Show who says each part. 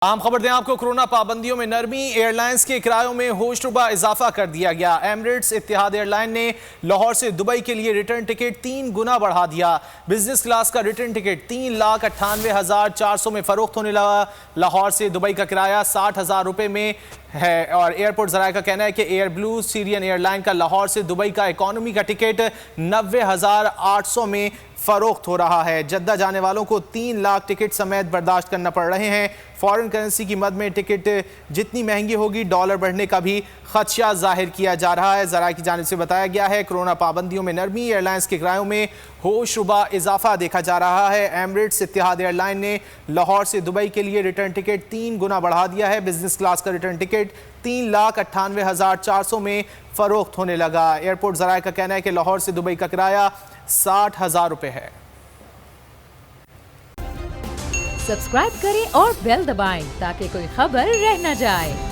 Speaker 1: आम खबर दें आपको, कोरोना पाबंदियों में नरमी, एयरलाइंस के किरायों में होशरुबा इजाफा कर दिया गया। एमिरेट्स, इत्तेहाद एयरलाइन ने लाहौर से दुबई के लिए रिटर्न टिकट 3 गुना बढ़ा दिया। बिजनेस क्लास का रिटर्न टिकट 3,98,400 में फरोख्त होने लगा। लाहौर से दुबई का किराया 60,000 रुपये में है और एयरपोर्ट जराये का कहना है कि एयर ब्लू सीरियन एयरलाइन का लाहौर से दुबई का इकॉनमी का टिकट 90,800 में फरोख्त हो रहा है। जद्दा जाने वालों को 3 लाख टिकट समेत बर्दाश्त करना पड़ रहे हैं। फॉरेन करेंसी की मद में टिकट जितनी महंगी होगी, डॉलर बढ़ने का भी खदशा जाहिर किया जा रहा है। जराये की जानिब से बताया गया है, कोरोना पाबंदियों में नरमी, एयरलाइंस के किरायों में होशरुबा इजाफा देखा जा रहा है। एमिरेट्स, इत्तेहाद एयरलाइन ने लाहौर से दुबई के लिए रिटर्न टिकट 3 गुना बढ़ा दिया है। बिजनेस क्लास का रिटर्न टिकट 3,98,400 में फरोख्त होने लगा। एयरपोर्ट जराये का कहना है कि लाहौर से दुबई का किराया 60,000 रुपये है।
Speaker 2: सब्सक्राइब करें और बेल दबाएं ताकि कोई खबर रह न जाए।